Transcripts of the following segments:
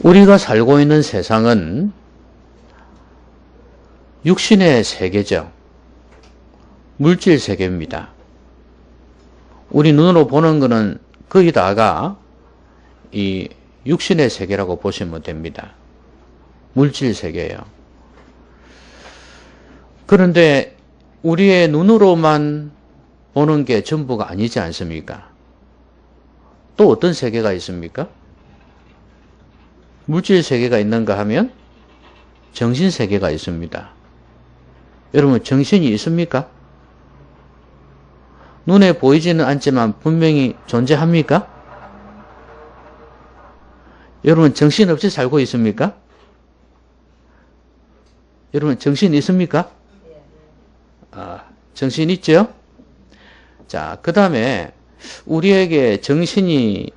우리가 살고 있는 세상은 육신의 세계죠. 물질 세계입니다. 우리 눈으로 보는 것은 거의 다가 이 육신의 세계라고 보시면 됩니다. 물질 세계예요. 그런데 우리의 눈으로만 보는 게 전부가 아니지 않습니까? 또 어떤 세계가 있습니까? 물질 세계가 있는가 하면 정신 세계가 있습니다. 여러분, 정신이 있습니까? 눈에 보이지는 않지만 분명히 존재합니까? 여러분, 정신 없이 살고 있습니까? 여러분, 정신 있습니까? 정신 있죠? 자, 그 다음에 우리에게 정신이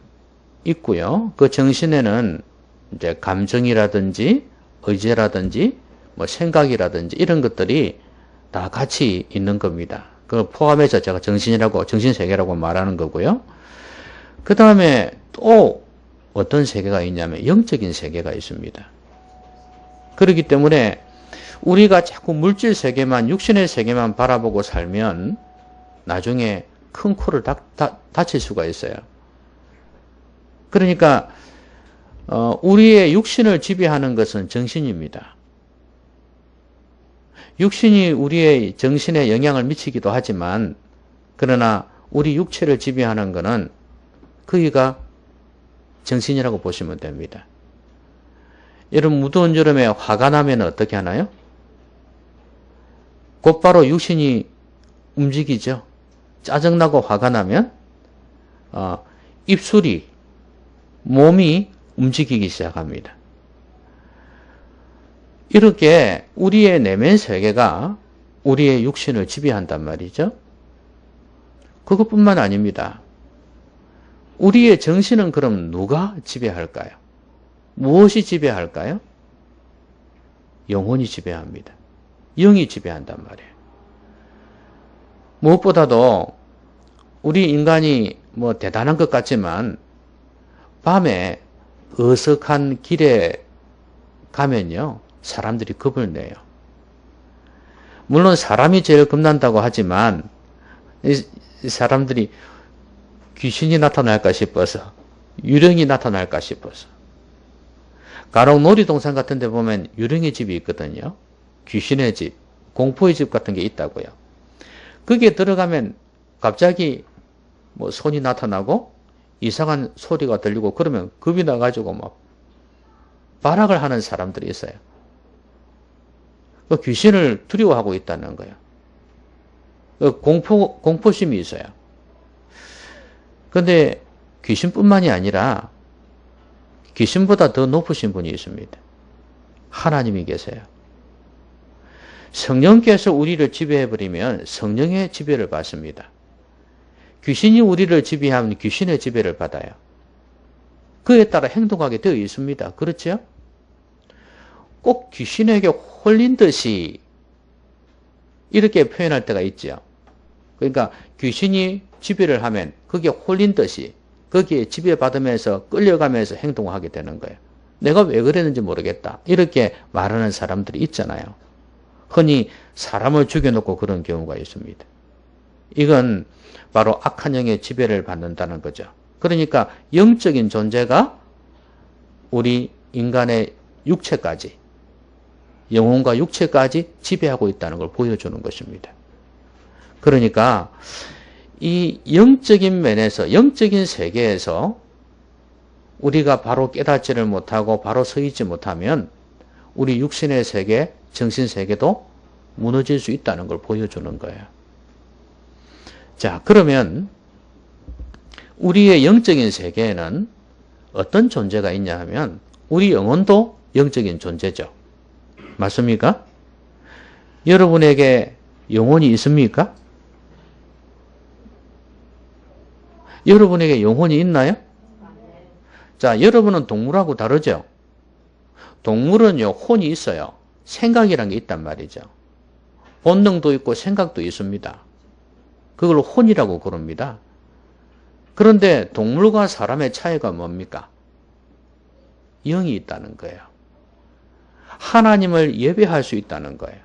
있고요. 그 정신에는 이제 감정이라든지 의지라든지 뭐 생각이라든지 이런 것들이 다 같이 있는 겁니다. 그걸 포함해서 제가 정신이라고, 정신세계라고 말하는 거고요. 그 다음에 또 어떤 세계가 있냐면 영적인 세계가 있습니다. 그렇기 때문에 우리가 자꾸 물질 세계만, 육신의 세계만 바라보고 살면 나중에 큰 코를 다칠 수가 있어요. 그러니까 우리의 육신을 지배하는 것은 정신입니다. 육신이 우리의 정신에 영향을 미치기도 하지만 그러나 우리 육체를 지배하는 것은 거기가 정신이라고 보시면 됩니다. 여러분, 무더운 여름에 화가 나면 어떻게 하나요? 곧바로 육신이 움직이죠. 짜증나고 화가 나면 입술이, 몸이 움직이기 시작합니다. 이렇게 우리의 내면 세계가 우리의 육신을 지배한단 말이죠. 그것뿐만 아닙니다. 우리의 정신은 그럼 누가 지배할까요? 무엇이 지배할까요? 영혼이 지배합니다. 영이 지배한단 말이에요. 무엇보다도 우리 인간이 뭐 대단한 것 같지만 밤에 어석한 길에 가면요, 사람들이 겁을 내요. 물론 사람이 제일 겁난다고 하지만 이 사람들이 귀신이 나타날까 싶어서, 유령이 나타날까 싶어서. 간혹 놀이동산 같은 데 보면 유령의 집이 있거든요. 귀신의 집, 공포의 집 같은 게 있다고요. 거기에 들어가면 갑자기 뭐 손이 나타나고 이상한 소리가 들리고 그러면 겁이 나가지고 막 발악을 하는 사람들이 있어요. 그 귀신을 두려워하고 있다는 거예요. 그 공포심이 있어요. 그런데 귀신뿐만이 아니라 귀신보다 더 높으신 분이 있습니다. 하나님이 계세요. 성령께서 우리를 지배해버리면 성령의 지배를 받습니다. 귀신이 우리를 지배하면 귀신의 지배를 받아요. 그에 따라 행동하게 되어 있습니다. 그렇죠? 꼭 귀신에게 홀린 듯이 이렇게 표현할 때가 있죠. 그러니까 귀신이 지배를 하면 거기에 홀린 듯이 거기에 지배받으면서 끌려가면서 행동하게 되는 거예요. 내가 왜 그랬는지 모르겠다. 이렇게 말하는 사람들이 있잖아요. 흔히 사람을 죽여놓고 그런 경우가 있습니다. 이건 바로 악한 영의 지배를 받는다는 거죠. 그러니까 영적인 존재가 우리 인간의 육체까지, 영혼과 육체까지 지배하고 있다는 걸 보여주는 것입니다. 그러니까 이 영적인 면에서, 영적인 세계에서 우리가 바로 깨닫지를 못하고 바로 서 있지 못하면 우리 육신의 세계, 정신 세계도 무너질 수 있다는 걸 보여주는 거예요. 자, 그러면 우리의 영적인 세계에는 어떤 존재가 있냐 하면 우리 영혼도 영적인 존재죠. 맞습니까? 여러분에게 영혼이 있습니까? 여러분에게 영혼이 있나요? 자, 여러분은 동물하고 다르죠? 동물은요, 혼이 있어요. 생각이란 게 있단 말이죠. 본능도 있고 생각도 있습니다. 그걸 혼이라고 그럽니다. 그런데 동물과 사람의 차이가 뭡니까? 영이 있다는 거예요. 하나님을 예배할 수 있다는 거예요.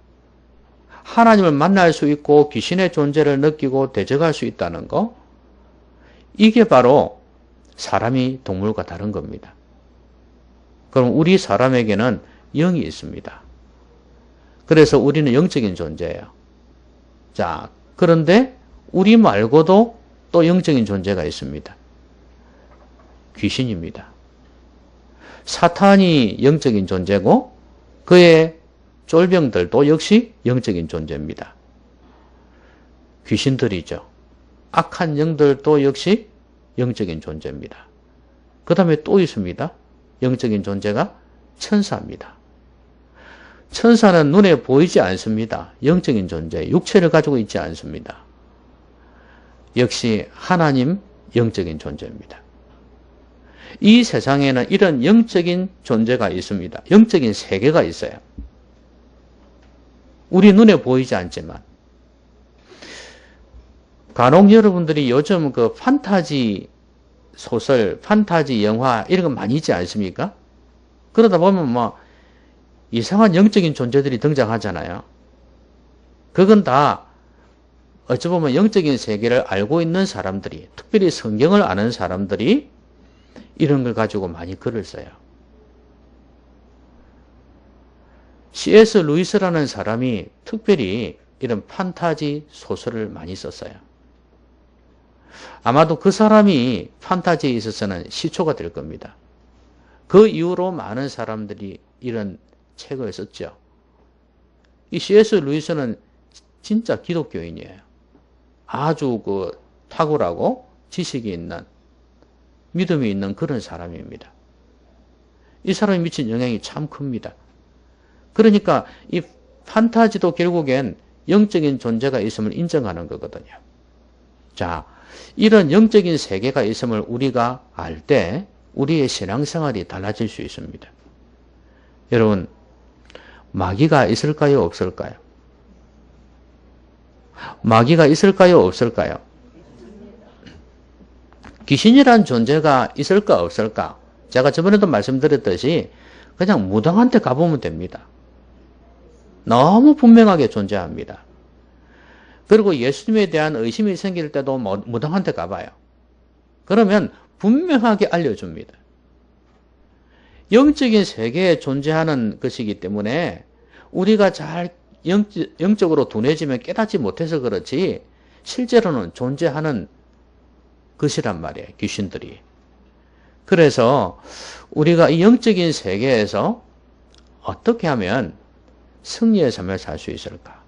하나님을 만날 수 있고 귀신의 존재를 느끼고 대적할 수 있다는 거, 이게 바로 사람이 동물과 다른 겁니다. 그럼 우리 사람에게는 영이 있습니다. 그래서 우리는 영적인 존재예요. 자, 그런데 우리 말고도 또 영적인 존재가 있습니다. 귀신입니다. 사탄이 영적인 존재고 그의 쫄병들도 역시 영적인 존재입니다. 귀신들이죠. 악한 영들도 역시 영적인 존재입니다. 그 다음에 또 있습니다. 영적인 존재가 천사입니다. 천사는 눈에 보이지 않습니다. 영적인 존재, 육체를 가지고 있지 않습니다. 역시 하나님 영적인 존재입니다. 이 세상에는 이런 영적인 존재가 있습니다. 영적인 세계가 있어요. 우리 눈에 보이지 않지만. 간혹 여러분들이 요즘 그 판타지 소설, 판타지 영화 이런 거 많이 있지 않습니까? 그러다 보면 뭐 이상한 영적인 존재들이 등장하잖아요. 그건 다 어찌 보면 영적인 세계를 알고 있는 사람들이, 특별히 성경을 아는 사람들이 이런 걸 가지고 많이 글을 써요. C.S. 루이스라는 사람이 특별히 이런 판타지 소설을 많이 썼어요. 아마도 그 사람이 판타지에 있어서는 시초가 될 겁니다. 그 이후로 많은 사람들이 이런 책을 썼죠. 이 C.S. 루이스는 진짜 기독교인이에요. 아주 그 탁월하고 지식이 있는, 믿음이 있는 그런 사람입니다. 이 사람이 미친 영향이 참 큽니다. 그러니까 이 판타지도 결국엔 영적인 존재가 있음을 인정하는 거거든요. 자, 이런 영적인 세계가 있음을 우리가 알 때 우리의 신앙생활이 달라질 수 있습니다. 여러분, 마귀가 있을까요? 없을까요? 마귀가 있을까요? 없을까요? 귀신이란 존재가 있을까? 없을까? 제가 저번에도 말씀드렸듯이 그냥 무당한테 가보면 됩니다. 너무 분명하게 존재합니다. 그리고 예수님에 대한 의심이 생길 때도 무당한테 가봐요. 그러면 분명하게 알려줍니다. 영적인 세계에 존재하는 것이기 때문에 우리가 잘 영적으로 둔해지면 깨닫지 못해서 그렇지 실제로는 존재하는 것이란 말이에요. 귀신들이. 그래서 우리가 이 영적인 세계에서 어떻게 하면 승리의 삶을 살 수 있을까?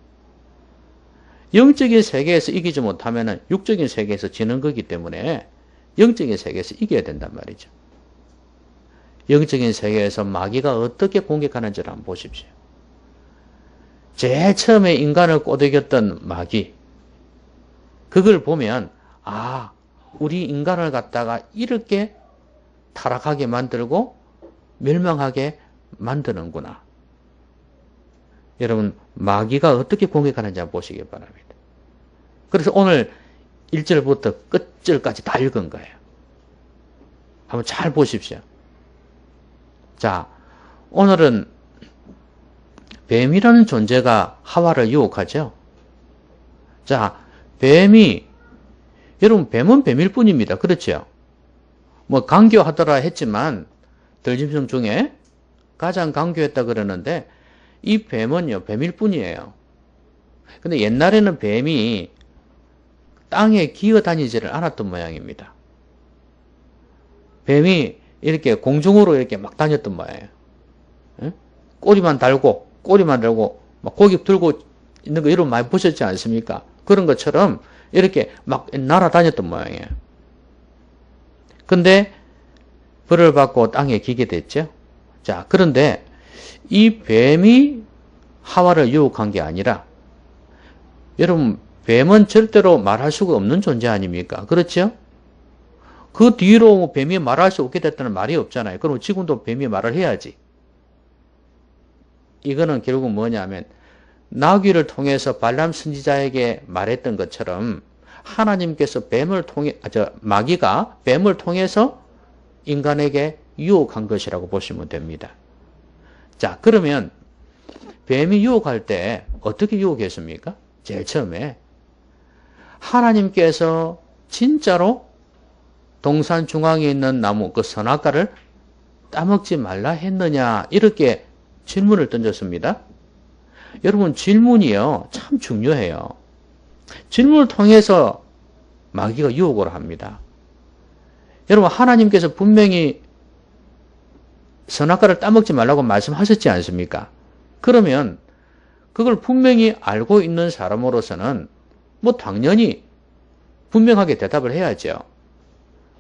영적인 세계에서 이기지 못하면 육적인 세계에서 지는 거기 때문에 영적인 세계에서 이겨야 된단 말이죠. 영적인 세계에서 마귀가 어떻게 공격하는지를 한번 보십시오. 제일 처음에 인간을 꼬드겼던 마귀, 그걸 보면 아, 우리 인간을 갖다가 이렇게 타락하게 만들고 멸망하게 만드는구나. 여러분, 마귀가 어떻게 공격하는지 한번 보시기 바랍니다. 그래서 오늘 1절부터 끝절까지 다 읽은 거예요. 한번 잘 보십시오. 자, 오늘은 뱀이라는 존재가 하와를 유혹하죠. 자, 여러분, 뱀은 뱀일 뿐입니다. 그렇죠? 뭐 강교하더라 했지만 들짐승 중에 가장 강교했다 그러는데 이 뱀은요, 뱀일 뿐이에요. 근데 옛날에는 뱀이 땅에 기어다니지를 않았던 모양입니다. 뱀이 이렇게 공중으로 이렇게 막 다녔던 모양이에요. 꼬리만 달고 막 고기 들고 있는 거 여러분 많이 보셨지 않습니까? 그런 것처럼 이렇게 막 날아다녔던 모양이에요. 근데 벌을 받고 땅에 기게 됐죠. 자, 그런데 이 뱀이 하와를 유혹한 게 아니라, 여러분, 뱀은 절대로 말할 수가 없는 존재 아닙니까? 그렇죠? 그 뒤로 뱀이 말할 수 없게 됐다는 말이 없잖아요. 그럼 지금도 뱀이 말을 해야지. 이거는 결국 뭐냐면 나귀를 통해서 발람 선지자에게 말했던 것처럼 하나님께서 마귀가 뱀을 통해서 인간에게 유혹한 것이라고 보시면 됩니다. 자, 그러면 뱀이 유혹할 때 어떻게 유혹했습니까? 제일 처음에 하나님께서 진짜로 동산 중앙에 있는 나무 그 선악과를 따먹지 말라 했느냐 이렇게 질문을 던졌습니다. 여러분 질문이요 참 중요해요. 질문을 통해서 마귀가 유혹을 합니다. 여러분 하나님께서 분명히 선악과를 따먹지 말라고 말씀하셨지 않습니까? 그러면 그걸 분명히 알고 있는 사람으로서는 뭐 당연히 분명하게 대답을 해야죠.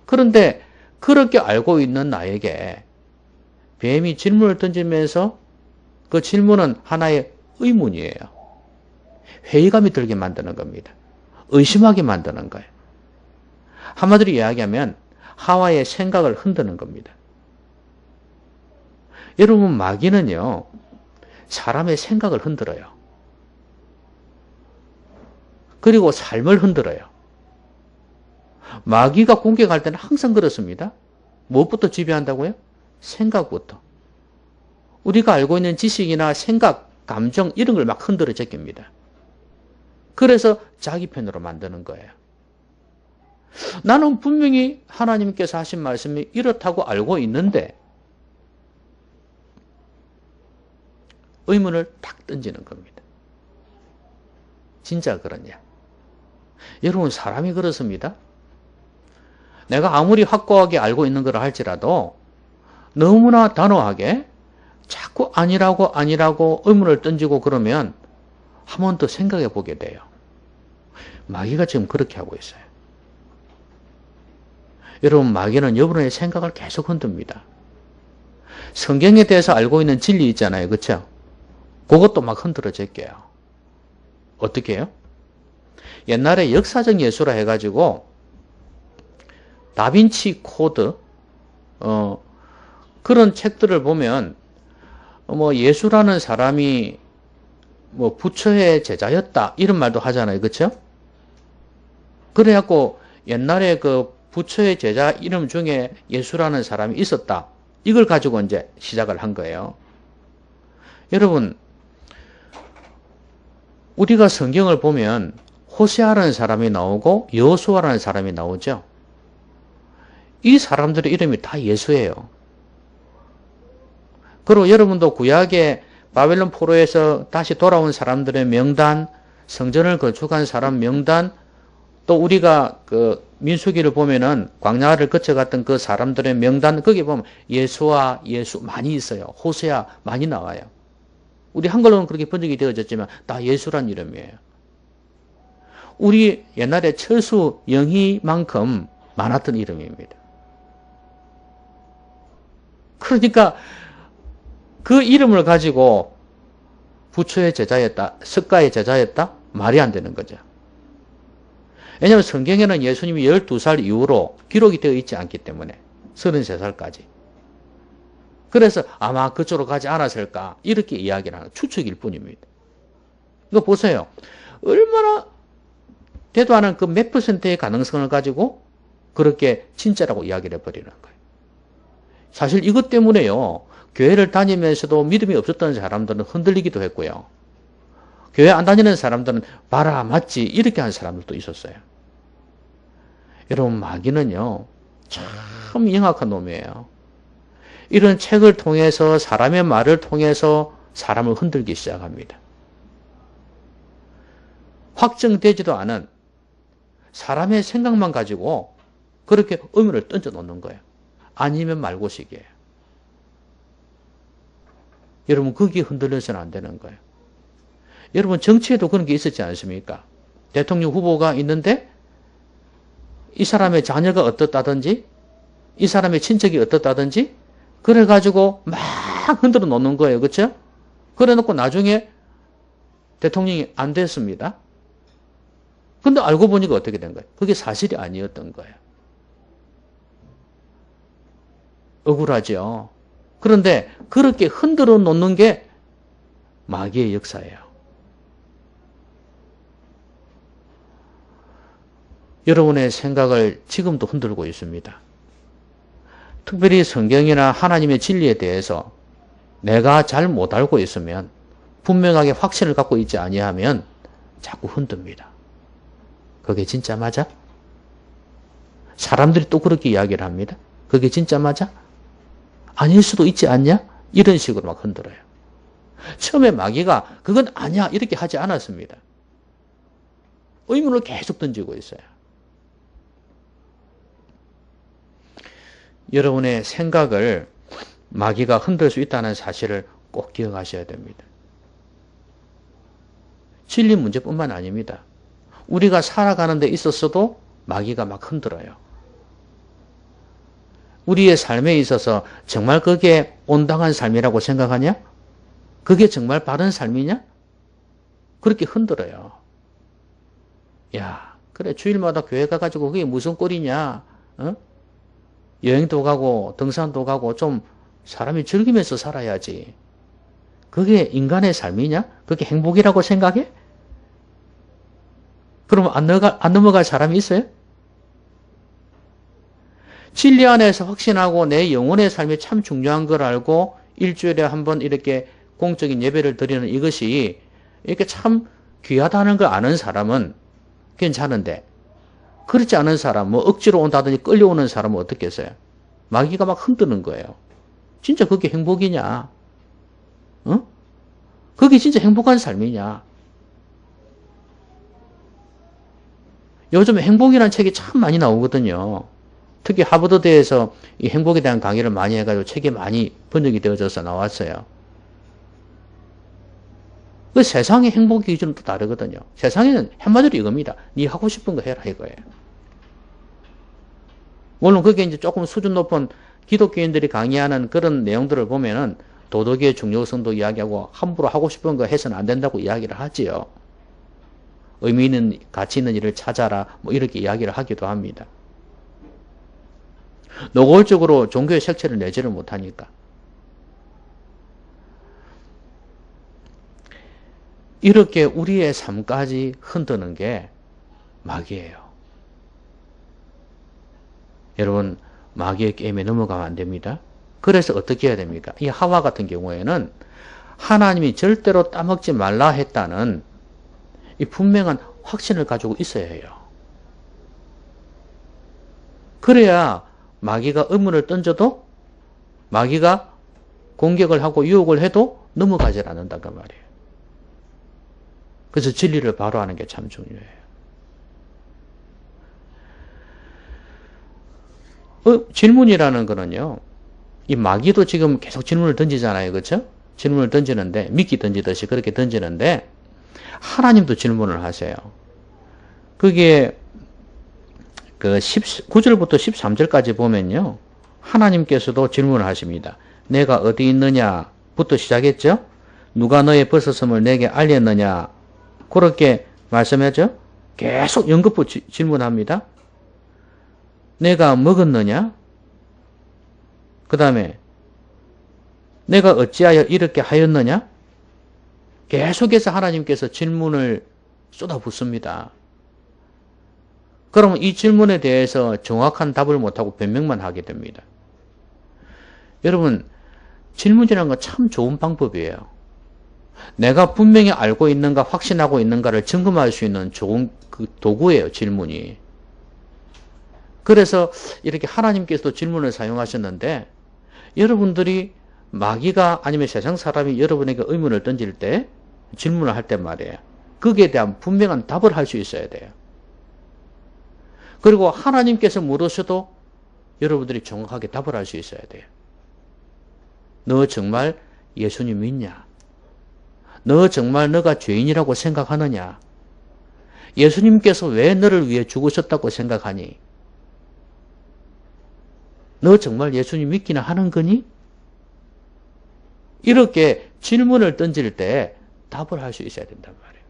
그런데 그렇게 알고 있는 나에게 뱀이 질문을 던지면서 그 질문은 하나의 의문이에요. 회의감이 들게 만드는 겁니다. 의심하게 만드는 거예요. 한마디로 이야기하면 하와의 생각을 흔드는 겁니다. 여러분 마귀는요 사람의 생각을 흔들어요. 그리고 삶을 흔들어요. 마귀가 공격할 때는 항상 그렇습니다. 무엇부터 지배한다고요? 생각부터. 우리가 알고 있는 지식이나 생각, 감정 이런 걸 막 흔들어 제낍니다. 그래서 자기 편으로 만드는 거예요. 나는 분명히 하나님께서 하신 말씀이 이렇다고 알고 있는데 의문을 탁 던지는 겁니다. 진짜 그러냐? 여러분 사람이 그렇습니다. 내가 아무리 확고하게 알고 있는 걸 할지라도 너무나 단호하게 자꾸 아니라고 의문을 던지고 그러면 한 번 더 생각해 보게 돼요. 마귀가 지금 그렇게 하고 있어요. 여러분 마귀는 여러분의 생각을 계속 흔듭니다. 성경에 대해서 알고 있는 진리 있잖아요. 그렇죠? 그것도 막 흔들어 제껴요. 어떻게 해요? 옛날에 역사적 예수라 해가지고 다빈치 코드 그런 책들을 보면 뭐 예수라는 사람이 뭐 부처의 제자였다 이런 말도 하잖아요. 그렇죠? 그래갖고 옛날에 그 부처의 제자 이름 중에 예수라는 사람이 있었다. 이걸 가지고 이제 시작을 한 거예요. 여러분 우리가 성경을 보면 호세아라는 사람이 나오고 여호수아라는 사람이 나오죠. 이 사람들의 이름이 다 예수예요. 그리고 여러분도 구약의 바벨론 포로에서 다시 돌아온 사람들의 명단, 성전을 건축한 사람 명단, 또 우리가 그 민수기를 보면은 광야를 거쳐갔던 그 사람들의 명단, 거기 보면 예수와 예수 많이 있어요. 호세아 많이 나와요. 우리 한글로는 그렇게 번역이 되어졌지만 다 예수란 이름이에요. 우리 옛날에 철수 영희만큼 많았던 이름입니다. 그러니까 그 이름을 가지고 부처의 제자였다, 석가의 제자였다? 말이 안 되는 거죠. 왜냐하면 성경에는 예수님이 12살 이후로 기록이 되어 있지 않기 때문에 33살까지. 그래서 아마 그쪽으로 가지 않았을까 이렇게 이야기를 하는 추측일 뿐입니다. 이거 보세요. 얼마나 되도 않은 그 몇 %의 가능성을 가지고 그렇게 진짜라고 이야기를 해버리는 거예요. 사실 이것 때문에요. 교회를 다니면서도 믿음이 없었던 사람들은 흔들리기도 했고요. 교회 안 다니는 사람들은 봐라 맞지 이렇게 한 사람들도 있었어요. 여러분 마귀는요. 참 영악한 놈이에요. 이런 책을 통해서 사람의 말을 통해서 사람을 흔들기 시작합니다. 확정되지도 않은 사람의 생각만 가지고 그렇게 의문을 던져 놓는 거예요. 아니면 말고식이에요. 여러분 거기에 흔들려서는 안 되는 거예요. 여러분 정치에도 그런 게 있었지 않습니까? 대통령 후보가 있는데 이 사람의 자녀가 어떻다든지 이 사람의 친척이 어떻다든지 그래가지고 막 흔들어 놓는 거예요. 그렇죠? 그래 놓고 나중에 대통령이 안 됐습니다. 근데 알고 보니까 어떻게 된 거예요? 그게 사실이 아니었던 거예요. 억울하죠. 그런데 그렇게 흔들어 놓는 게 마귀의 역사예요. 여러분의 생각을 지금도 흔들고 있습니다. 특별히 성경이나 하나님의 진리에 대해서 내가 잘 못 알고 있으면, 분명하게 확신을 갖고 있지 아니하면 자꾸 흔듭니다. 그게 진짜 맞아? 사람들이 또 그렇게 이야기를 합니다. 그게 진짜 맞아? 아닐 수도 있지 않냐? 이런 식으로 막 흔들어요. 처음에 마귀가 그건 아니야 이렇게 하지 않았습니다. 의문을 계속 던지고 있어요. 여러분의 생각을 마귀가 흔들 수 있다는 사실을 꼭 기억하셔야 됩니다. 진리 문제뿐만 아닙니다. 우리가 살아가는 데 있어서도 마귀가 막 흔들어요. 우리의 삶에 있어서 정말 그게 온당한 삶이라고 생각하냐? 그게 정말 바른 삶이냐? 그렇게 흔들어요. 야, 그래 주일마다 교회 가가지고 그게 무슨 꼴이냐? 어? 여행도 가고 등산도 가고 좀 사람이 즐기면서 살아야지. 그게 인간의 삶이냐? 그게 행복이라고 생각해? 그러면 안 넘어갈 사람이 있어요? 진리 안에서 확신하고 내 영혼의 삶이 참 중요한 걸 알고 일주일에 한 번 이렇게 공적인 예배를 드리는 이것이 이렇게 참 귀하다는 걸 아는 사람은 괜찮은데, 그렇지 않은 사람, 뭐 억지로 온다든지 끌려오는 사람은 어떻겠어요? 마귀가 막 흔드는 거예요. 진짜 그게 행복이냐? 어? 그게 진짜 행복한 삶이냐? 요즘 행복이라는 책이 참 많이 나오거든요. 특히 하버드대에서 이 행복에 대한 강의를 많이 해가지고 책이 많이 번역이 되어져서 나왔어요. 그 세상의 행복 기준은 또 다르거든요. 세상에는 한마디로 이겁니다. 네 하고 싶은 거 해라 이거예요. 물론 그게 이제 조금 수준 높은 기독교인들이 강의하는 그런 내용들을 보면은 도덕의 중요성도 이야기하고 함부로 하고 싶은 거 해서는 안 된다고 이야기를 하지요. 의미 있는 가치 있는 일을 찾아라 뭐 이렇게 이야기를 하기도 합니다. 노골적으로 종교의 색채를 내지를 못하니까. 이렇게 우리의 삶까지 흔드는 게 마귀예요. 여러분, 마귀의 게임에 넘어가면 안 됩니다. 그래서 어떻게 해야 됩니까? 이 하와 같은 경우에는 하나님이 절대로 따먹지 말라 했다는 이 분명한 확신을 가지고 있어야 해요. 그래야 마귀가 의문을 던져도, 마귀가 공격을 하고 유혹을 해도 넘어가질 않는다고 말이에요. 그래서 진리를 바로 하는 게 참 중요해요. 질문이라는 거는요, 이 마귀도 지금 계속 질문을 던지잖아요. 그렇죠? 질문을 던지는데, 미끼 던지듯이 그렇게 던지는데, 하나님도 질문을 하세요. 그게 그 9절부터 13절까지 보면요, 하나님께서도 질문을 하십니다. 내가 어디 있느냐부터 시작했죠? 누가 너의 벗었음을 내게 알렸느냐? 그렇게 말씀하죠? 계속 연거푸 질문합니다. 내가 먹었느냐? 그 다음에 내가 어찌하여 이렇게 하였느냐? 계속해서 하나님께서 질문을 쏟아붓습니다. 그러면 이 질문에 대해서 정확한 답을 못하고 변명만 하게 됩니다. 여러분, 질문이라는 건 참 좋은 방법이에요. 내가 분명히 알고 있는가 확신하고 있는가를 점검할 수 있는 좋은 그 도구예요, 질문이. 그래서 이렇게 하나님께서도 질문을 사용하셨는데, 여러분들이 마귀가 아니면 세상 사람이 여러분에게 의문을 던질 때, 질문을 할 때 말이에요, 거기에 대한 분명한 답을 할 수 있어야 돼요. 그리고 하나님께서 물으셔도 여러분들이 정확하게 답을 할 수 있어야 돼요. 너 정말 예수님 믿냐? 너 정말 너가 죄인이라고 생각하느냐? 예수님께서 왜 너를 위해 죽으셨다고 생각하니? 너 정말 예수님 믿기나 하는 거니? 이렇게 질문을 던질 때 답을 할 수 있어야 된단 말이에요.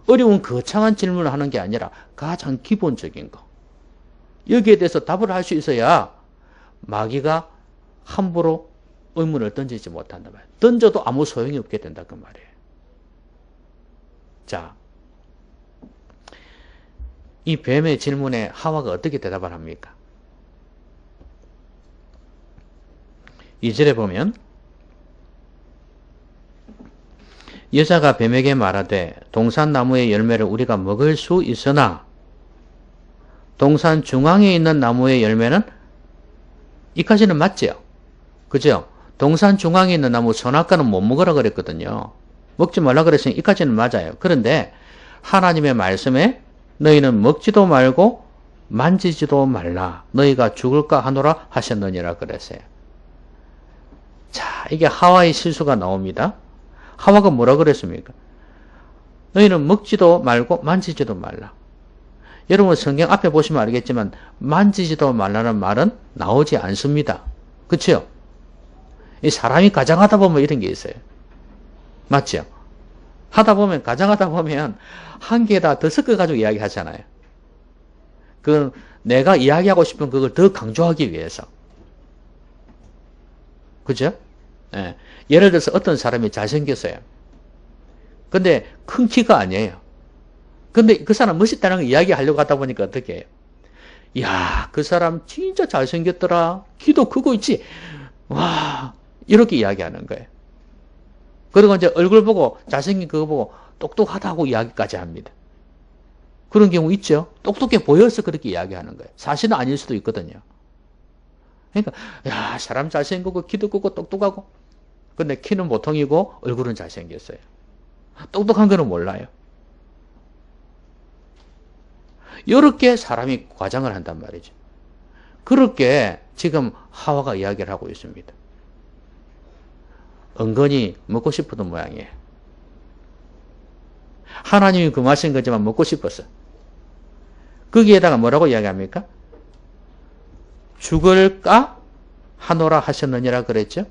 어려운 거창한 질문을 하는 게 아니라 가장 기본적인 거. 여기에 대해서 답을 할 수 있어야 마귀가 함부로 의문을 던지지 못한단 말이에요. 던져도 아무 소용이 없게 된다 그 말이에요. 자, 이 뱀의 질문에 하와가 어떻게 대답을 합니까? 2절에 보면 여자가 뱀에게 말하되 동산 나무의 열매를 우리가 먹을 수 있으나 동산 중앙에 있는 나무의 열매는 이까지는 맞죠? 그죠? 동산 중앙에 있는 나무 선악과는 못 먹으라 그랬거든요. 먹지 말라 그랬으니 이까지는 맞아요. 그런데 하나님의 말씀에 너희는 먹지도 말고 만지지도 말라. 너희가 죽을까 하노라 하셨느니라 그랬어요. 자, 이게 하와의 실수가 나옵니다. 하와가 뭐라 그랬습니까? 너희는 먹지도 말고 만지지도 말라. 여러분 성경 앞에 보시면 알겠지만 만지지도 말라는 말은 나오지 않습니다. 그렇죠? 이 사람이 가장하다 보면 이런 게 있어요. 맞죠? 하다 보면 가장하다 보면 한 개에다 더 섞어가지고 이야기하잖아요. 그건 내가 이야기하고 싶은 그걸 더 강조하기 위해서. 그죠? 예. 예를 들어서 어떤 사람이 잘생겼어요. 근데 큰 키가 아니에요. 근데 그 사람 멋있다는 걸 이야기하려고 하다 보니까 어떻게 해요? 이야, 그 사람 진짜 잘생겼더라. 키도 크고 있지. 와, 이렇게 이야기하는 거예요. 그리고 이제 얼굴 보고 잘생긴 그거 보고 똑똑하다고 이야기까지 합니다. 그런 경우 있죠. 똑똑해 보여서 그렇게 이야기하는 거예요. 사실은 아닐 수도 있거든요. 그러니까 야, 사람 잘생기고 키도 크고 똑똑하고 근데 키는 보통이고 얼굴은 잘생겼어요. 똑똑한 거는 몰라요. 이렇게 사람이 과장을 한단 말이죠. 그렇게 지금 하와가 이야기를 하고 있습니다. 은근히 먹고 싶었던 모양이에요. 하나님이 금하신 거지만 먹고 싶었어. 거기에다가 뭐라고 이야기합니까? 죽을까 하노라 하셨느니라 그랬죠?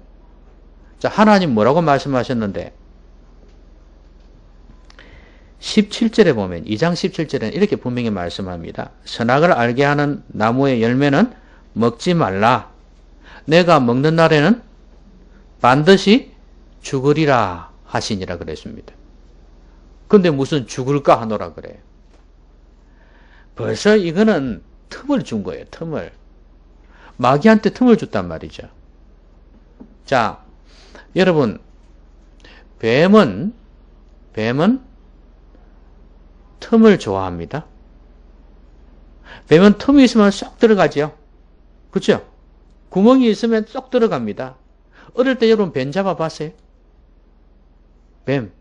자, 하나님 뭐라고 말씀하셨는데 17절에 보면 2장 17절에는 이렇게 분명히 말씀합니다. 선악을 알게 하는 나무의 열매는 먹지 말라. 내가 먹는 날에는 반드시 죽으리라 하시니라 그랬습니다. 근데 무슨 죽을까 하노라 그래요. 벌써 이거는 틈을 준 거예요. 틈을. 마귀한테 틈을 줬단 말이죠. 자, 여러분 뱀은 틈을 좋아합니다. 뱀은 틈이 있으면 쏙 들어가죠. 그렇죠? 구멍이 있으면 쏙 들어갑니다. 어릴 때 여러분 뱀 잡아봤어요? 뱀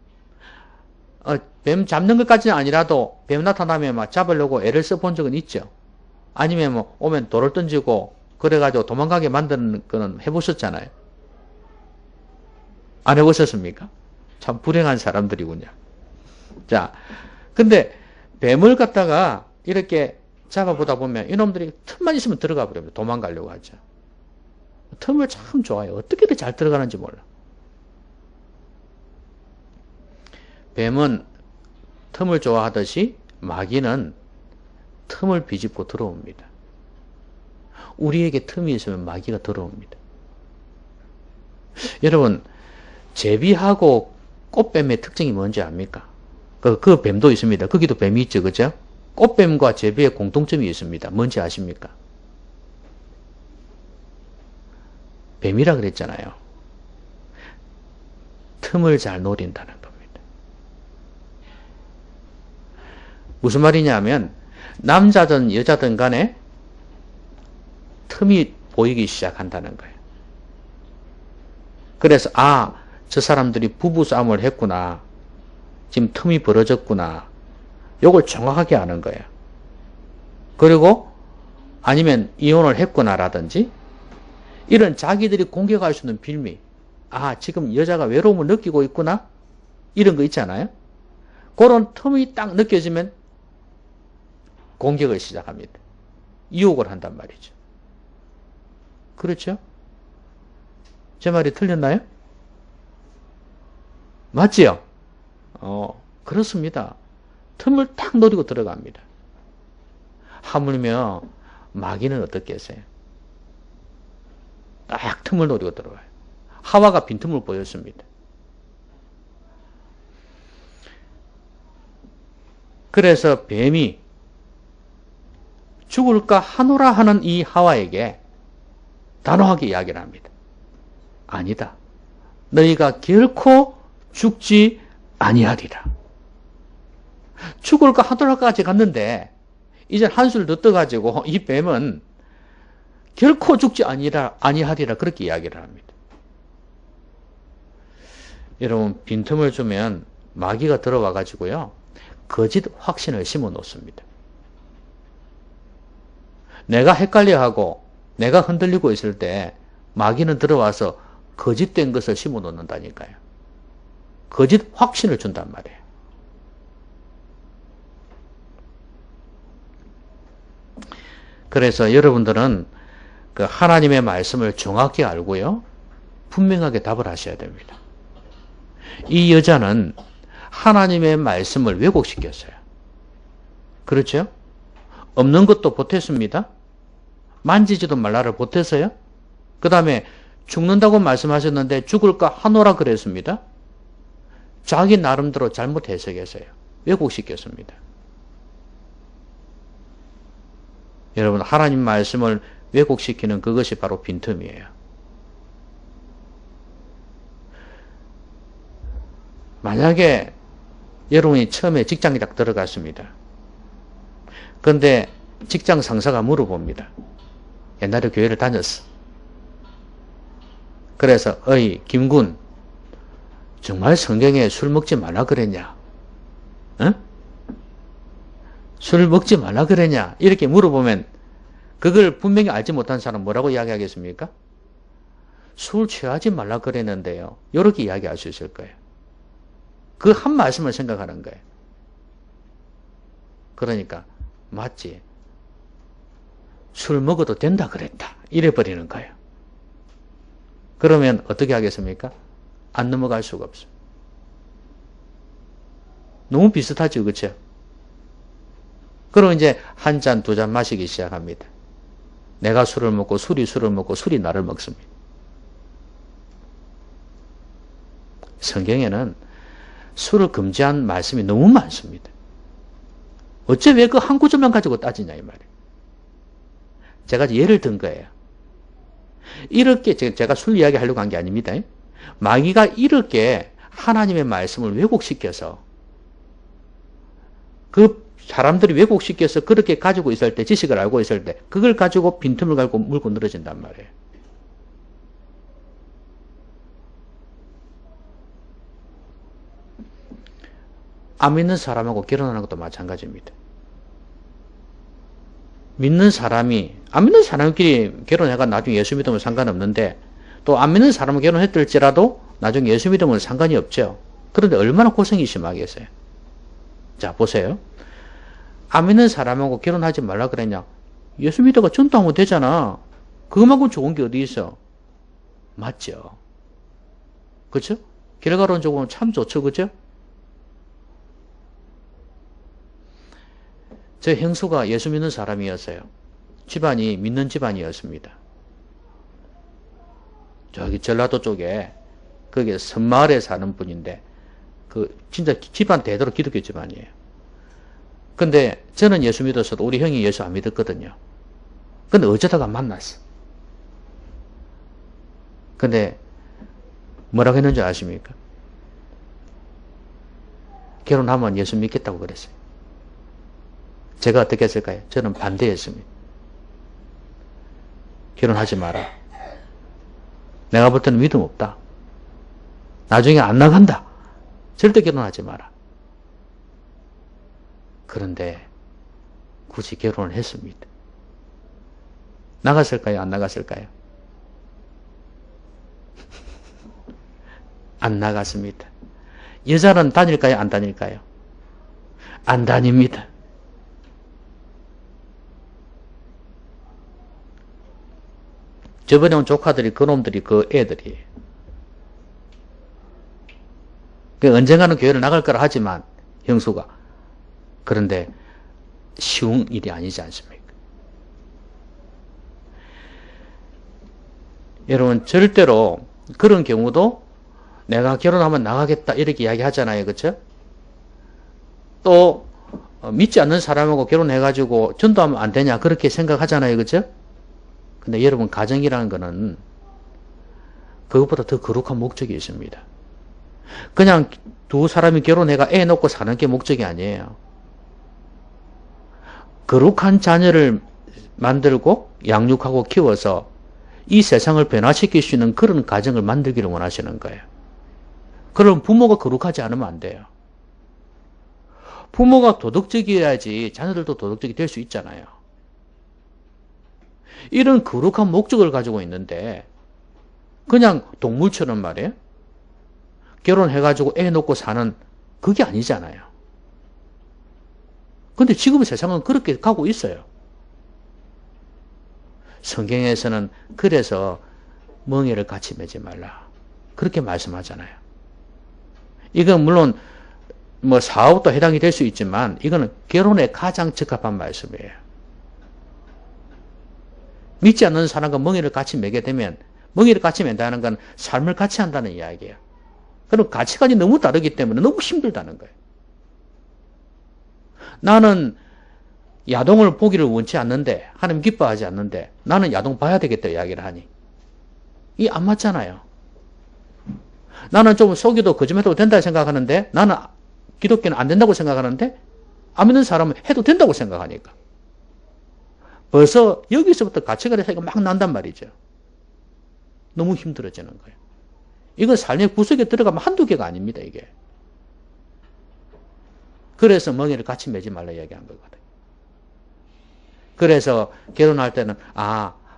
잡는 것까지는 아니라도 뱀 나타나면 막 잡으려고 애를 써본 적은 있죠. 아니면 뭐 오면 돌을 던지고 그래가지고 도망가게 만드는 거는 해보셨잖아요. 안 해보셨습니까? 참 불행한 사람들이군요. 자, 근데 뱀을 갖다가 이렇게 잡아보다 보면 이놈들이 틈만 있으면 들어가 버립니다. 도망가려고 하죠. 틈을 참 좋아해요. 어떻게든 잘 들어가는지 몰라. 뱀은 틈을 좋아하듯이 마귀는 틈을 비집고 들어옵니다. 우리에게 틈이 있으면 마귀가 들어옵니다. 여러분, 제비하고 꽃뱀의 특징이 뭔지 압니까? 그 뱀도 있습니다. 거기도 뱀이 있죠. 그죠? 꽃뱀과 제비의 공통점이 있습니다. 뭔지 아십니까? 뱀이라 그랬잖아요. 틈을 잘 노린다는 겁니다. 무슨 말이냐 하면 남자든 여자든 간에 틈이 보이기 시작한다는 거예요. 그래서 저 사람들이 부부싸움을 했구나. 지금 틈이 벌어졌구나. 요걸 정확하게 아는 거예요. 그리고 아니면 이혼을 했구나라든지 이런 자기들이 공격할 수 있는 빌미. 지금 여자가 외로움을 느끼고 있구나. 이런 거 있잖아요. 그런 틈이 딱 느껴지면 공격을 시작합니다. 유혹을 한단 말이죠. 그렇죠? 제 말이 틀렸나요? 맞지요? 그렇습니다. 틈을 딱 노리고 들어갑니다. 하물며 마귀는 어떻겠어요? 딱 틈을 노리고 들어가요. 하와가 빈틈을 보였습니다. 그래서 뱀이 죽을까 하노라 하는 이 하와에게 단호하게 이야기를 합니다. 아니다. 너희가 결코 죽지 아니하리라. 죽을까 하도록까지 갔는데 이제 한술 더 떠가지고 이 뱀은 결코 죽지 아니하리라 그렇게 이야기를 합니다. 여러분 빈틈을 주면 마귀가 들어와 가지고요 거짓 확신을 심어 놓습니다. 내가 헷갈려하고 내가 흔들리고 있을 때 마귀는 들어와서 거짓된 것을 심어 놓는다니까요. 거짓 확신을 준단 말이에요. 그래서 여러분들은 그 하나님의 말씀을 정확히 알고요 분명하게 답을 하셔야 됩니다. 이 여자는 하나님의 말씀을 왜곡시켰어요. 그렇죠? 없는 것도 보탰습니다. 만지지도 말라를 보태서요. 그 다음에 죽는다고 말씀하셨는데 죽을까 하노라 그랬습니다. 자기 나름대로 잘못 해석했어요. 왜곡시켰습니다. 여러분 하나님 말씀을 왜곡시키는 그것이 바로 빈틈이에요. 만약에 여러분이 처음에 직장에 딱 들어갔습니다. 그런데 직장 상사가 물어봅니다. 옛날에 교회를 다녔어. 그래서 어이 김군 정말 성경에 술 먹지 말라 그랬냐? 응? 술 먹지 말라 그랬냐? 이렇게 물어보면 그걸 분명히 알지 못한 사람 뭐라고 이야기하겠습니까? 술 취하지 말라 그랬는데요. 이렇게 이야기할 수 있을 거예요. 그 한 말씀을 생각하는 거예요. 그러니까 맞지. 술 먹어도 된다 그랬다. 이래버리는 거예요. 그러면 어떻게 하겠습니까? 안 넘어갈 수가 없어. 너무 비슷하죠, 그렇죠? 그럼 이제 한 잔, 두 잔 마시기 시작합니다. 내가 술을 먹고 술이 술을 먹고 술이 나를 먹습니다. 성경에는 술을 금지한 말씀이 너무 많습니다. 어째 왜 그 한 구절만 가지고 따지냐 이 말이에요. 제가 예를 든 거예요. 이렇게 제가 술 이야기 하려고 한 게 아닙니다. 마귀가 이렇게 하나님의 말씀을 왜곡시켜서 그 사람들이 왜곡시켜서 그렇게 가지고 있을 때 지식을 알고 있을 때 그걸 가지고 빈틈을 갈고 물고 늘어진단 말이에요. 안 믿는 사람하고 결혼하는 것도 마찬가지입니다. 믿는 사람이 안 믿는 사람끼리 결혼해가 나중에 예수 믿으면 상관없는데 또 안 믿는 사람을 결혼했을지라도 나중에 예수 믿으면 상관이 없죠. 그런데 얼마나 고생이 심하겠어요. 자 보세요. 안 믿는 사람하고 결혼하지 말라 그랬냐. 예수 믿다가 전도하면 되잖아. 그것만큼 좋은 게 어디 있어. 맞죠. 그렇죠? 결과론적으로 참 좋죠. 그렇죠? 제 형수가 예수 믿는 사람이었어요. 집안이 믿는 집안이었습니다. 저기 전라도 쪽에 거기 섬마을에 사는 분인데 그 진짜 집안 대대로 기독교 집안이에요. 근데 저는 예수 믿었어도 우리 형이 예수 안 믿었거든요. 근데 어쩌다가 만났어. 근데 뭐라고 했는지 아십니까? 결혼하면 예수 믿겠다고 그랬어요. 제가 어떻게 했을까요? 저는 반대했습니다. 결혼하지 마라. 내가 볼 때는 믿음 없다. 나중에 안 나간다. 절대 결혼하지 마라. 그런데 굳이 결혼을 했습니다. 나갔을까요? 안 나갔을까요? 안 나갔습니다. 여자는 다닐까요? 안 다닐까요? 안 다닙니다. 저번에 온 조카들이 그놈들이 그 애들이 언젠가는 교회를 나갈 거라 하지만 형수가 그런데 쉬운 일이 아니지 않습니까? 여러분 절대로 그런 경우도 내가 결혼하면 나가겠다 이렇게 이야기하잖아요. 그렇죠? 또 믿지 않는 사람하고 결혼해가지고 전도하면 안 되냐 그렇게 생각하잖아요. 그렇죠? 근데 여러분 가정이라는 거는 그것보다 더 거룩한 목적이 있습니다. 그냥 두 사람이 결혼해가 애 놓고 사는 게 목적이 아니에요. 거룩한 자녀를 만들고 양육하고 키워서 이 세상을 변화시킬 수 있는 그런 가정을 만들기를 원하시는 거예요. 그럼 부모가 거룩하지 않으면 안 돼요. 부모가 도덕적이어야지 자녀들도 도덕적이 될 수 있잖아요. 이런 거룩한 목적을 가지고 있는데 그냥 동물처럼 말이에요. 결혼해가지고 애 놓고 사는 그게 아니잖아요. 근데 지금 세상은 그렇게 가고 있어요. 성경에서는 그래서 멍에를 같이 매지 말라. 그렇게 말씀하잖아요. 이건 물론 뭐 사업도 해당이 될 수 있지만 이거는 결혼에 가장 적합한 말씀이에요. 믿지 않는 사람과 멍에를 같이 매게 되면 멍에를 같이 맨다는 건 삶을 같이 한다는 이야기예요. 그럼 가치관이 너무 다르기 때문에 너무 힘들다는 거예요. 나는 야동을 보기를 원치 않는데 하나님 기뻐하지 않는데 나는 야동 봐야 되겠다 이야기를 하니 이 안 맞잖아요. 나는 좀 속여도 거짓말해도 된다고 생각하는데 나는 기독교는 안 된다고 생각하는데 안 믿는 사람은 해도 된다고 생각하니까 벌써 여기서부터 가치관의 차이가 막 난단 말이죠. 너무 힘들어지는 거예요. 이건 삶의 구석에 들어가면 한두 개가 아닙니다. 이게. 그래서 멍에를 같이 매지 말라 이야기한 거거든요. 그래서 결혼할 때는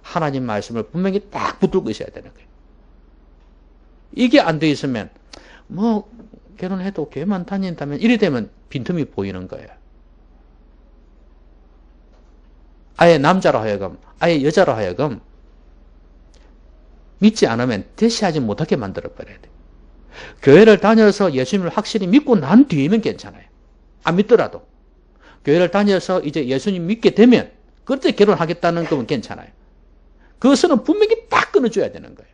하나님 말씀을 분명히 딱 붙들고 있어야 되는 거예요. 이게 안 돼 있으면 뭐 결혼해도 교회만 다닌다면 이래 되면 빈틈이 보이는 거예요. 아예 남자로 하여금 아예 여자로 하여금 믿지 않으면 대시하지 못하게 만들어버려야 돼요. 교회를 다녀서 예수님을 확실히 믿고 난 뒤에는 괜찮아요. 안 믿더라도. 교회를 다녀서 이제 예수님 믿게 되면 그때 결혼하겠다는 거면 괜찮아요. 그것은 분명히 딱 끊어줘야 되는 거예요.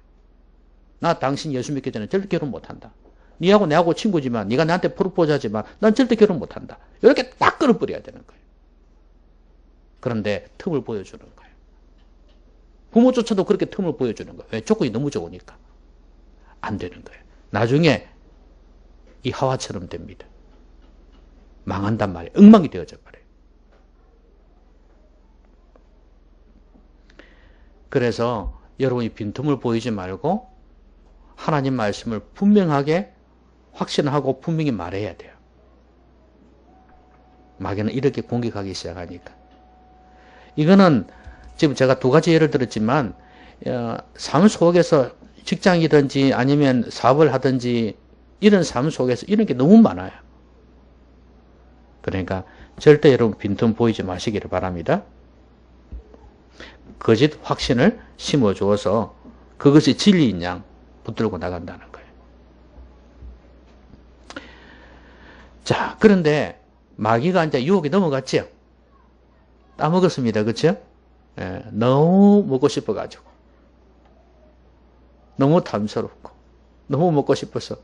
나 당신 예수 믿기 전에 절대 결혼 못한다. 니하고 내하고 친구지만 네가 나한테 프로포즈하지만 난 절대 결혼 못한다. 이렇게 딱 끊어버려야 되는 거예요. 그런데 틈을 보여주는 거예요. 부모조차도 그렇게 틈을 보여주는 거예요. 왜? 조건이 너무 좋으니까. 안 되는 거예요. 나중에 이 하와처럼 됩니다. 망한단 말이에요. 엉망이 되어져 버려요. 그래서 여러분이 빈틈을 보이지 말고 하나님 말씀을 분명하게 확신하고 분명히 말해야 돼요. 마귀는 이렇게 공격하기 시작하니까. 이거는 지금 제가 두 가지 예를 들었지만 삶 속에서 직장이든지 아니면 사업을 하든지 이런 삶 속에서 이런 게 너무 많아요. 그러니까 절대 여러분 빈틈 보이지 마시기를 바랍니다. 거짓 확신을 심어주어서 그것이 진리인 양 붙들고 나간다는 거예요. 자, 그런데 마귀가 이제 유혹에 넘어갔죠. 따먹었습니다. 그렇죠? 예, 너무 먹고 싶어가지고 너무 탐스럽고 너무 먹고 싶어서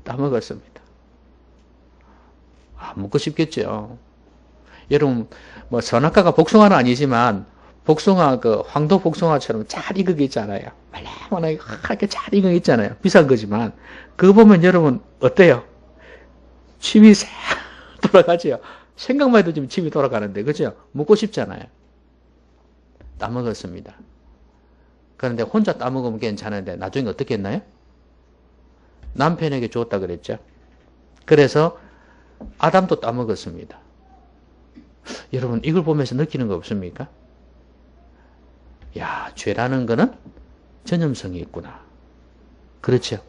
따먹었습니다. 먹고 싶겠죠. 여러분 뭐 선악과가 복숭아는 아니지만 복숭아 그 황도 복숭아처럼 잘 익은 게 있잖아요. 말랑말랑 이렇게 잘 익은 게 있잖아요. 비싼 거지만 그거 보면 여러분 어때요? 침이 싹 돌아가죠. 생각만 해도 지금 침이 돌아가는데 그죠? 먹고 싶잖아요. 따먹었습니다. 그런데 혼자 따먹으면 괜찮은데 나중에 어떻게 했나요? 남편에게 줬다 그랬죠. 그래서 아담도 따먹었습니다. 여러분 이걸 보면서 느끼는 거 없습니까? 야, 죄라는 거는 전염성이 있구나. 그렇죠?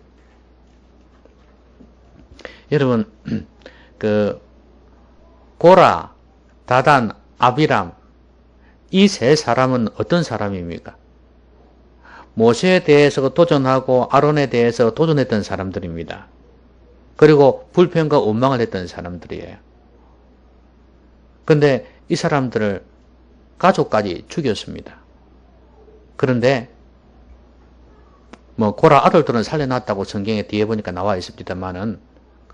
여러분 그 고라, 다단, 아비람 이 세 사람은 어떤 사람입니까? 모세에 대해서 도전하고 아론에 대해서 도전했던 사람들입니다. 그리고 불평과 원망을 했던 사람들이에요. 근데 이 사람들을 가족까지 죽였습니다. 그런데 뭐 고라 아들들은 살려놨다고 성경에 뒤에 보니까 나와 있습니다만은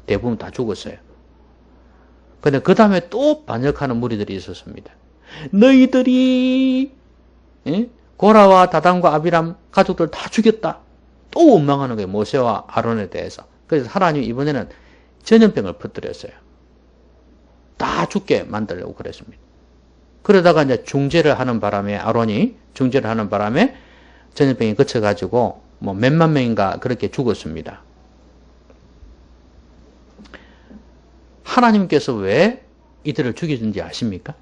대부분 다 죽었어요. 근데 그 다음에 또 반역하는 무리들이 있었습니다. 너희들이 고라와 다단과 아비람 가족들 다 죽였다. 또 원망하는 거예요. 모세와 아론에 대해서. 그래서 하나님이 이번에는 전염병을 퍼뜨렸어요. 다 죽게 만들려고 그랬습니다. 그러다가 이제 중재를 하는 바람에, 아론이 중재를 하는 바람에 전염병이 그쳐가지고 뭐 몇만 명인가 그렇게 죽었습니다. 하나님께서 왜 이들을 죽이는지 아십니까?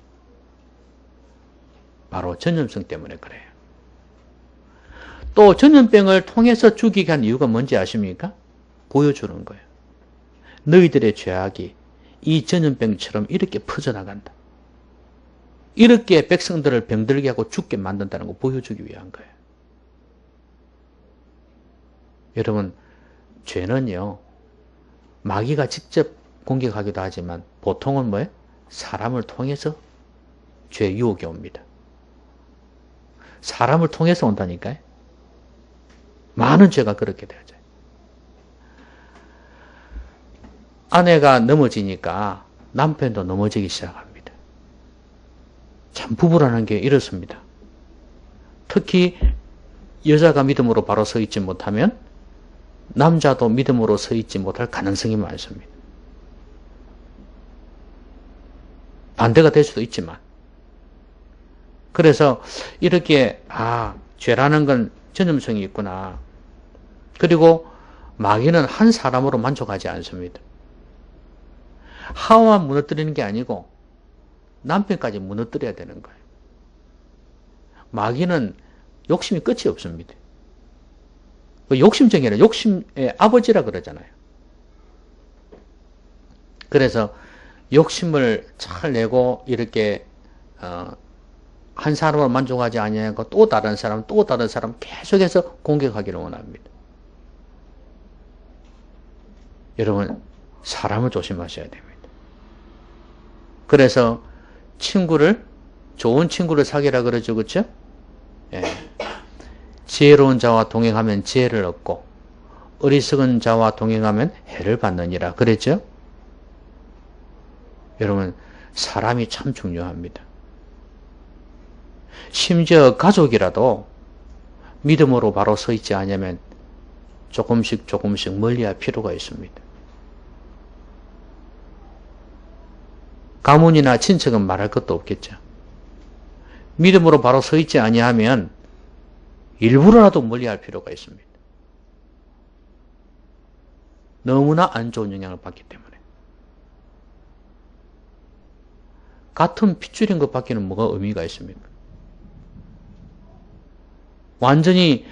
바로 전염성 때문에 그래요. 또 전염병을 통해서 죽이게 한 이유가 뭔지 아십니까? 보여주는 거예요. 너희들의 죄악이 이 전염병처럼 이렇게 퍼져나간다. 이렇게 백성들을 병들게 하고 죽게 만든다는 거 보여주기 위한 거예요. 여러분, 죄는요, 마귀가 직접 공격하기도 하지만 보통은 뭐예요? 사람을 통해서 죄 유혹이 옵니다. 사람을 통해서 온다니까요. 많은 죄가 그렇게 되어져요. 아내가 넘어지니까 남편도 넘어지기 시작합니다. 참 부부라는 게 이렇습니다. 특히 여자가 믿음으로 바로 서 있지 못하면 남자도 믿음으로 서 있지 못할 가능성이 많습니다. 반대가 될 수도 있지만. 그래서 이렇게 죄라는 건 전염성이 있구나. 그리고 마귀는 한 사람으로 만족하지 않습니다. 하와만 무너뜨리는 게 아니고 남편까지 무너뜨려야 되는 거예요. 마귀는 욕심이 끝이 없습니다. 욕심쟁이라 욕심의 아버지라 그러잖아요. 그래서 욕심을 잘 내고 이렇게 한 사람을 만족하지 아니하고 또 다른 사람 계속해서 공격하기를 원합니다. 여러분, 사람을 조심하셔야 됩니다. 그래서 좋은 친구를 사귀라 그러죠, 그렇죠? 예. 지혜로운 자와 동행하면 지혜를 얻고 어리석은 자와 동행하면 해를 받느니라 그랬죠? 여러분, 사람이 참 중요합니다. 심지어 가족이라도 믿음으로 바로 서 있지 않으면 조금씩 멀리할 필요가 있습니다. 가문이나 친척은 말할 것도 없겠죠. 믿음으로 바로 서 있지 아니하면 일부러라도 멀리할 필요가 있습니다. 너무나 안 좋은 영향을 받기 때문에. 같은 핏줄인 것 밖에는 뭐가 의미가 있습니까? 완전히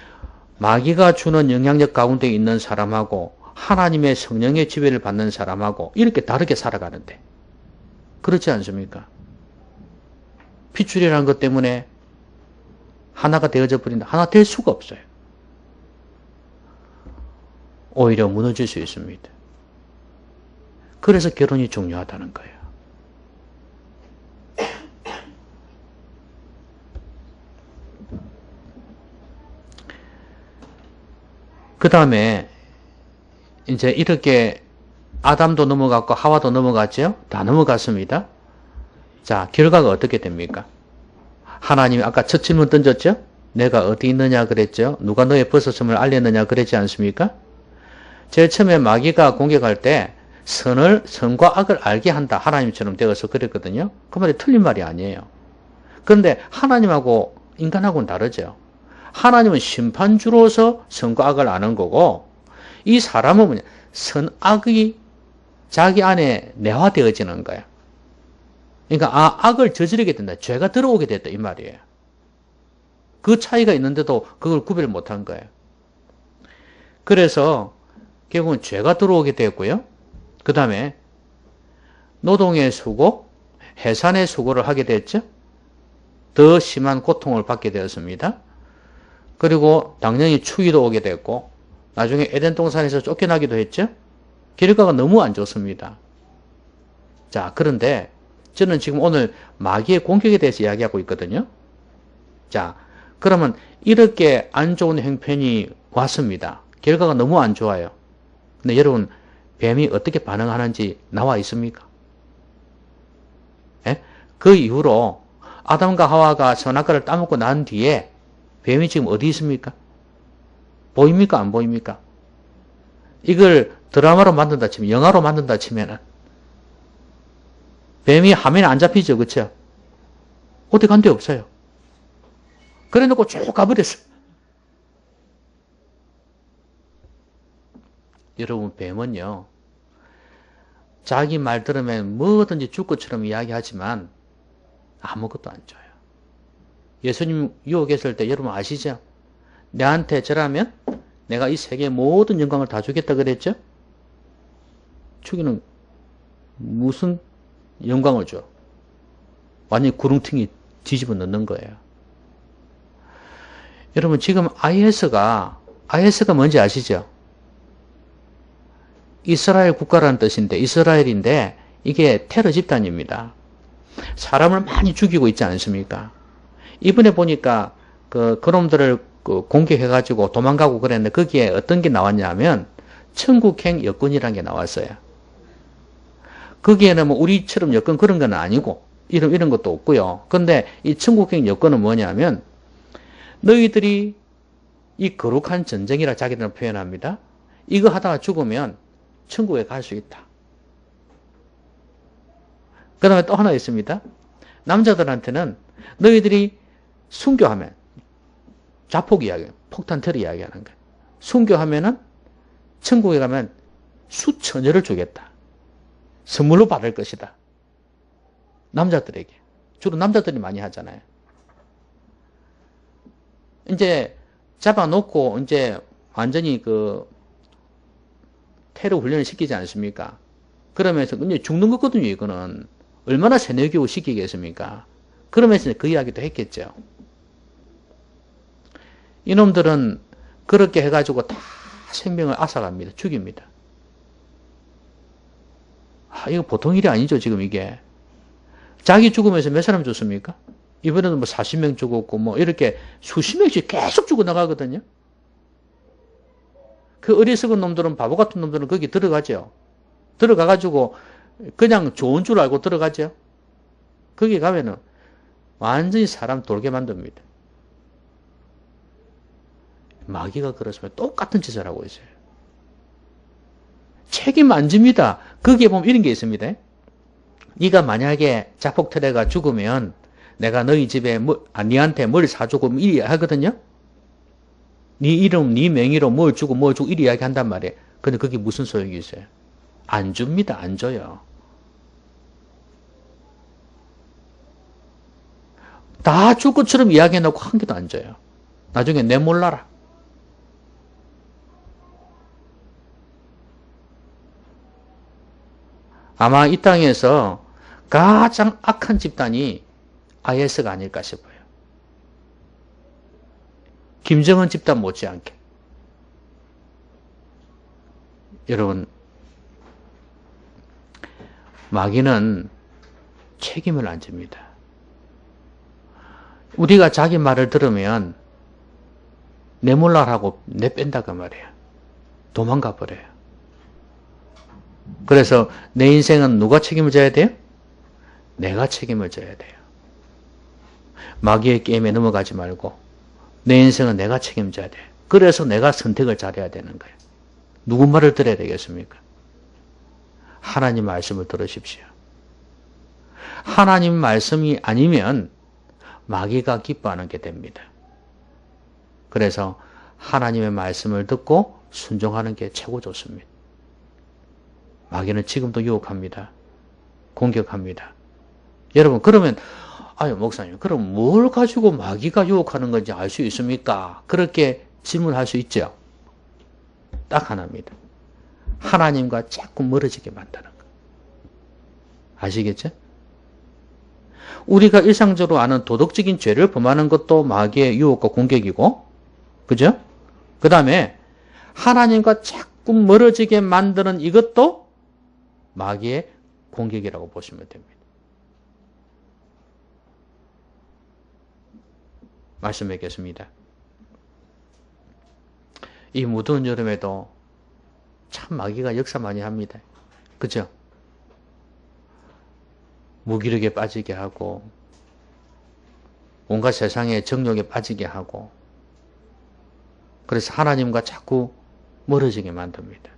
마귀가 주는 영향력 가운데 있는 사람하고 하나님의 성령의 지배를 받는 사람하고 이렇게 다르게 살아가는데 그렇지 않습니까? 핏줄이라는 것 때문에 하나가 되어져 버린다. 하나 될 수가 없어요. 오히려 무너질 수 있습니다. 그래서 결혼이 중요하다는 거예요. 그 다음에 이제 이렇게 아담도 넘어갔고 하와도 넘어갔죠? 다 넘어갔습니다. 자, 결과가 어떻게 됩니까? 하나님이 아까 첫 질문 던졌죠? 내가 어디 있느냐 그랬죠? 누가 너의 벗어섬을 알렸느냐 그랬지 않습니까? 제일 처음에 마귀가 공격할 때 선과 악을 알게 한다. 하나님처럼 되어서 그랬거든요. 그 말이 틀린 말이 아니에요. 그런데 하나님하고 인간하고는 다르죠. 하나님은 심판주로서 선과 악을 아는 거고 이 사람은 뭐냐? 선악이 자기 안에 내화되어지는 거야. 그러니까 악을 저지르게 된다. 죄가 들어오게 됐다 이 말이에요. 그 차이가 있는데도 그걸 구별 못한 거예요. 그래서 결국은 죄가 들어오게 됐고요. 그 다음에 노동의 수고, 해산의 수고를 하게 됐죠. 더 심한 고통을 받게 되었습니다. 그리고 당연히 추위도 오게 됐고 나중에 에덴 동산에서 쫓겨나기도 했죠. 결과가 너무 안 좋습니다. 자, 그런데 저는 지금 오늘 마귀의 공격에 대해서 이야기하고 있거든요. 자, 그러면 이렇게 안 좋은 형편이 왔습니다. 결과가 너무 안 좋아요. 근데 여러분, 뱀이 어떻게 반응하는지 나와 있습니까? 예? 그 이후로 아담과 하와가 선악과를 따먹고 난 뒤에 뱀이 지금 어디 있습니까? 보입니까? 안 보입니까? 이걸 드라마로 만든다 치면, 영화로 만든다 치면은, 뱀이 화면에 안 잡히죠, 그쵸? 어디 간 데 없어요. 그래 놓고 쭉 가버렸어. 여러분, 뱀은요, 자기 말 들으면 뭐든지 줄 것처럼 이야기하지만 아무것도 안 줘요. 예수님 유혹했을 때 여러분 아시죠? 내한테 절하면 내가 이 세계의 모든 영광을 다 주겠다 그랬죠? 주기는 무슨 영광을 줘? 완전히 구렁텅이 뒤집어 넣는 거예요. 여러분 지금 IS가 뭔지 아시죠? 이스라엘 국가라는 뜻인데 이스라엘인데 이게 테러 집단입니다. 사람을 많이 죽이고 있지 않습니까? 이번에 보니까 그놈들을 공격해가지고 도망가고 그랬는데 거기에 어떤 게 나왔냐면 천국행 여권이라는 게 나왔어요. 거기에는 뭐 우리처럼 여권 그런 건 아니고 이런 것도 없고요. 근데 이 천국행 여권은 뭐냐면 너희들이 이 거룩한 전쟁이라 자기들은 표현합니다. 이거 하다가 죽으면 천국에 갈 수 있다. 그 다음에 또 하나 있습니다. 남자들한테는 너희들이 순교하면 자폭 이야기, 폭탄 테러 이야기하는 거예요. 순교하면은 천국에 가면 수천여를 주겠다. 선물로 받을 것이다. 남자들에게. 주로 남자들이 많이 하잖아요. 이제 잡아놓고 이제 완전히 테러 훈련을 시키지 않습니까? 그러면서 이제 죽는 거거든요, 이거는. 얼마나 세뇌교육 시키겠습니까? 그러면서 그 이야기도 했겠죠. 이놈들은 그렇게 해가지고 다 생명을 앗아갑니다. 죽입니다. 이거 보통 일이 아니죠, 지금 이게. 자기 죽으면서 몇 사람 죽습니까? 이번에는 뭐 40명 죽었고, 뭐 이렇게 수십 명씩 계속 죽어나가거든요. 그 어리석은 놈들은, 바보 같은 놈들은 거기 들어가죠. 들어가가지고 그냥 좋은 줄 알고 들어가죠. 거기 가면은 완전히 사람 돌게 만듭니다. 마귀가 그렇습니다. 똑같은 짓을 하고 있어요. 책임 안 집니다. 거기에 보면 이런 게 있습니다. 네가 만약에 자폭테러가 죽으면 내가 너희 집에 니한테 뭘 사주고 이리 하거든요. 네 이름, 네 명의로 뭘 주고 이리 이야기한단 말이에요. 근데 그게 무슨 소용이 있어요? 안 줍니다. 안 줘요. 다 줄 것처럼 이야기해놓고 한 개도 안 줘요. 나중에 내 몰라라. 아마 이 땅에서 가장 악한 집단이 IS가 아닐까 싶어요. 김정은 집단 못지않게. 여러분, 마귀는 책임을 안 집니다. 우리가 자기 말을 들으면 내몰라라고 내뺀다고 말이에요. 도망가 버려요. 그래서 내 인생은 누가 책임을 져야 돼요? 내가 책임을 져야 돼요. 마귀의 게임에 넘어가지 말고 내 인생은 내가 책임져야 돼요. 그래서 내가 선택을 잘해야 되는 거예요. 누구 말을 들어야 되겠습니까? 하나님 말씀을 들으십시오. 하나님 말씀이 아니면 마귀가 기뻐하는 게 됩니다. 그래서 하나님의 말씀을 듣고 순종하는 게 최고 좋습니다. 마귀는 지금도 유혹합니다. 공격합니다. 여러분 그러면 아유 목사님 그럼 뭘 가지고 마귀가 유혹하는 건지 알 수 있습니까? 그렇게 질문할 수 있죠. 딱 하나입니다. 하나님과 자꾸 멀어지게 만드는 거. 아시겠죠? 우리가 일상적으로 아는 도덕적인 죄를 범하는 것도 마귀의 유혹과 공격이고, 그죠? 그 다음에 하나님과 자꾸 멀어지게 만드는 이것도 마귀의 공격이라고 보시면 됩니다. 말씀 뵙겠습니다. 이 무더운 여름에도 참 마귀가 역사 많이 합니다. 그죠? 무기력에 빠지게 하고 온갖 세상의 정욕에 빠지게 하고 그래서 하나님과 자꾸 멀어지게 만듭니다.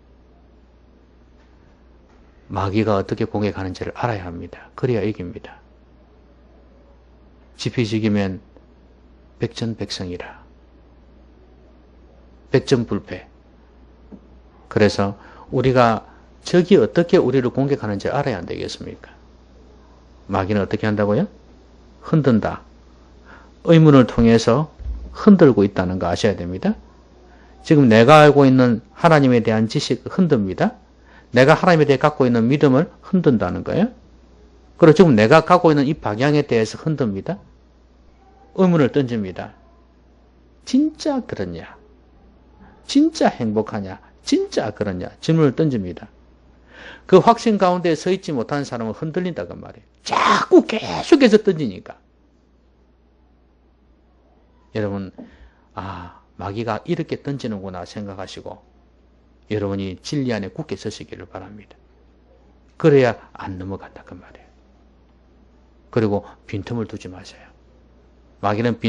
마귀가 어떻게 공격하는지를 알아야 합니다. 그래야 이깁니다. 지피지기면 백전백승이라. 백전불패. 그래서 우리가 적이 어떻게 우리를 공격하는지 알아야 안 되겠습니까? 마귀는 어떻게 한다고요? 흔든다. 의문을 통해서 흔들고 있다는 거 아셔야 됩니다. 지금 내가 알고 있는 하나님에 대한 지식을 흔듭니다. 내가 하나님에 대해 갖고 있는 믿음을 흔든다는 거예요. 그리고 지금 내가 갖고 있는 이 방향에 대해서 흔듭니다. 의문을 던집니다. 진짜 그렇냐? 진짜 행복하냐? 진짜 그렇냐? 질문을 던집니다. 그 확신 가운데 서 있지 못하는 사람은 흔들린다고 말이에요. 자꾸 계속해서 던지니까. 여러분, 마귀가 이렇게 던지는구나 생각하시고 여러분이 진리 안에 굳게 서시기를 바랍니다. 그래야 안 넘어간다 그 말이에요. 그리고 빈틈을 두지 마세요. 마귀는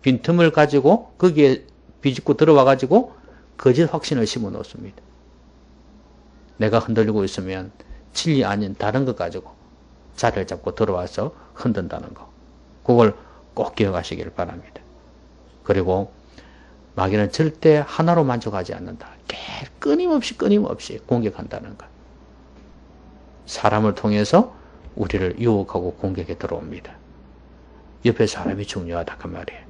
빈틈을 가지고 거기에 비집고 들어와 가지고 거짓 확신을 심어 놓습니다. 내가 흔들리고 있으면 진리 아닌 다른 것 가지고 자리를 잡고 들어와서 흔든다는 거. 그걸 꼭 기억하시길 바랍니다. 그리고 마귀는 절대 하나로 만족하지 않는다. 끊임없이 공격한다는 것. 사람을 통해서 우리를 유혹하고 공격에 들어옵니다. 옆에 사람이 중요하다 그 말이에요.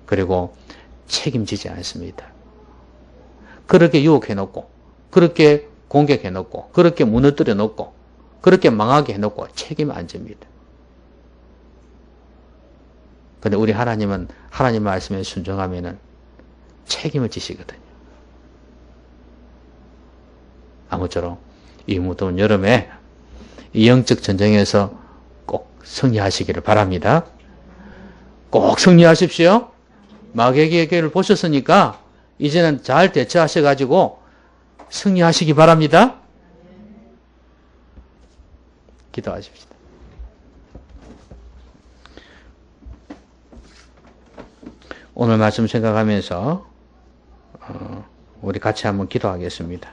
그리고 책임지지 않습니다. 그렇게 유혹해놓고 그렇게 공격해놓고 그렇게 무너뜨려놓고 그렇게 망하게 해놓고 책임 안 집니다. 근데 우리 하나님은 하나님 말씀에 순종하면은 책임을 지시거든요. 아무쪼록 이 무더운 여름에 이 영적 전쟁에서 꼭 승리하시기를 바랍니다. 꼭 승리하십시오. 마귀의 계를 보셨으니까 이제는 잘 대처하셔가지고 승리하시기 바랍니다. 기도하십시다. 오늘 말씀 생각하면서 우리 같이 한번 기도하겠습니다.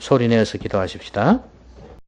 소리 내어서 기도하십시다.